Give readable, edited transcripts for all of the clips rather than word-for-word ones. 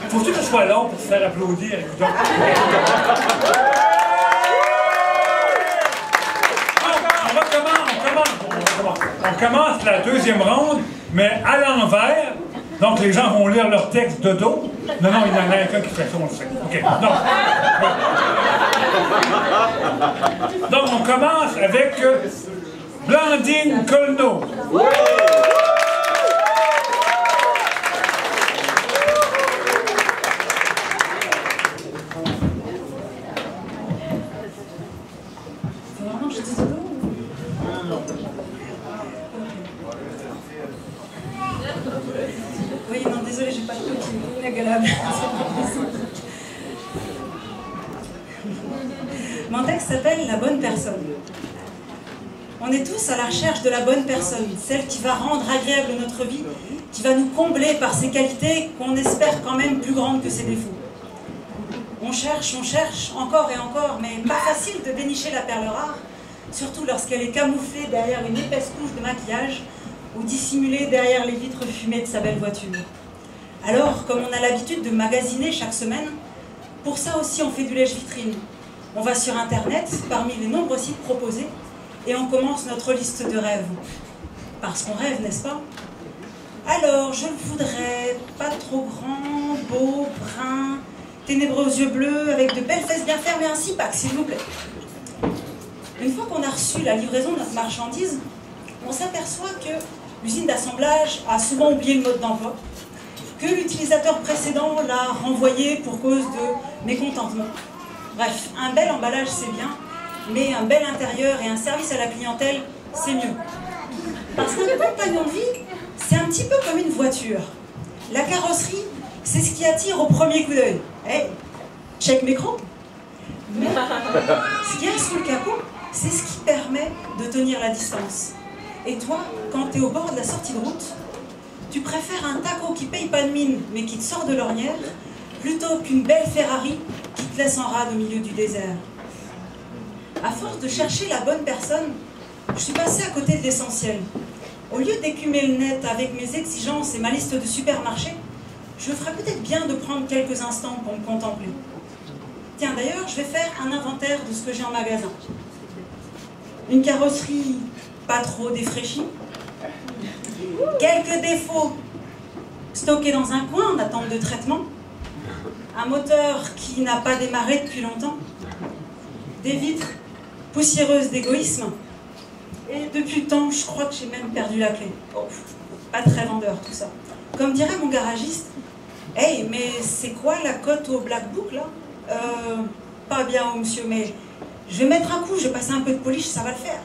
Faut-tu que je sois long pour se faire applaudir? On commence la deuxième ronde, mais à l'envers. Donc les gens vont lire leur texte de dos. Non, il y en a quelqu'un qui fait ça, on le sait. OK, donc on commence avec Blandine Colneau. Oui, non, désolé, j'ai pas de truc inagolable. Mon texte s'appelle La bonne personne. On est tous à la recherche de la bonne personne, celle qui va rendre agréable notre vie, qui va nous combler par ses qualités qu'on espère quand même plus grandes que ses défauts. On cherche, encore et encore, mais pas facile de dénicher la perle rare, surtout lorsqu'elle est camouflée derrière une épaisse couche de maquillage ou dissimulée derrière les vitres fumées de sa belle voiture. Alors, comme on a l'habitude de magasiner chaque semaine, pour ça aussi on fait du lèche-vitrine. On va sur Internet, parmi les nombreux sites proposés, et on commence notre liste de rêves. Parce qu'on rêve, n'est-ce pas? Alors, je le voudrais pas trop grand, beau, brun, ténébreux aux yeux bleus, avec de belles fesses bien fermes et un six-pack, s'il vous plaît. Une fois qu'on a reçu la livraison de notre marchandise, on s'aperçoit que l'usine d'assemblage a souvent oublié le mode d'envoi, que l'utilisateur précédent l'a renvoyé pour cause de mécontentement. Bref, un bel emballage c'est bien, mais un bel intérieur et un service à la clientèle, c'est mieux. Parce qu'un compagnon de vie, c'est un petit peu comme une voiture. La carrosserie, c'est ce qui attire au premier coup d'œil. Hey, check micro. Mais ce qu'il y a sous le capot, c'est ce qui permet de tenir la distance. Et toi, quand tu es au bord de la sortie de route, tu préfères un taco qui paye pas de mine, mais qui te sort de l'ornière, plutôt qu'une belle Ferrari qui te laisse en rade au milieu du désert. À force de chercher la bonne personne, je suis passée à côté de l'essentiel. Au lieu d'écumer le net avec mes exigences et ma liste de supermarchés, je ferais peut-être bien de prendre quelques instants pour me contempler. Tiens, d'ailleurs, je vais faire un inventaire de ce que j'ai en magasin. Une carrosserie pas trop défraîchie, quelques défauts stockés dans un coin en attente de traitement, un moteur qui n'a pas démarré depuis longtemps, des vitres poussiéreuses d'égoïsme, et depuis le temps, je crois que j'ai même perdu la clé. Oh, pas très vendeur tout ça. Comme dirait mon garagiste, « Hey, mais c'est quoi la cote au Black Book là ?» Pas bien, oh, monsieur, mais je vais mettre un coup, je vais passer un peu de polish, ça va le faire.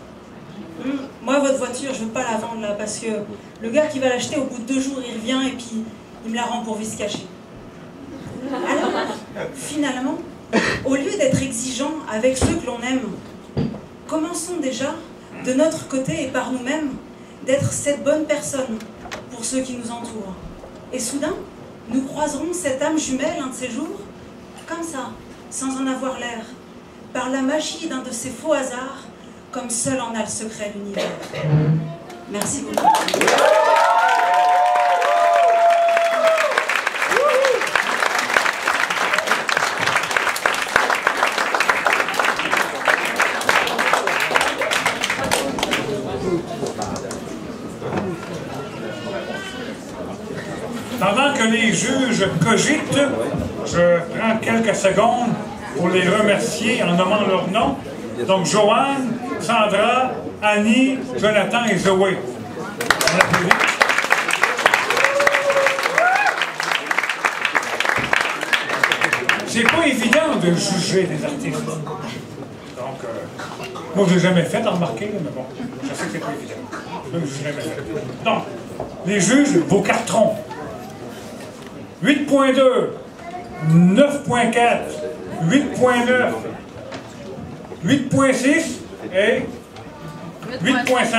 Moi, votre voiture, je ne veux pas la vendre là, parce que le gars qui va l'acheter, au bout de 2 jours, il revient et puis il me la rend pour vice caché. Alors, finalement, au lieu d'être exigeant avec ceux que l'on aime, commençons déjà, de notre côté et par nous-mêmes, d'être cette bonne personne pour ceux qui nous entourent. Et soudain, nous croiserons cette âme jumelle un de ces jours, comme ça, sans en avoir l'air, par la magie d'un de ces faux hasards, comme seul en a le secret de l'univers. Merci beaucoup. Pendant que les juges cogitent, je prends quelques secondes pour les remercier en nommant leurs noms. Donc, Joanne, Sandra, Annie, Jonathan et Zoé. On applaudit. C'est pas évident de juger des artistes. Donc, moi, je l'ai jamais fait, remarquer, mais bon, je sais que c'est pas évident. Donc, je l'ai jamais fait. Donc, les juges, vos cartons. 8.2, 9.4, 8.9, 8.6 et 8.5.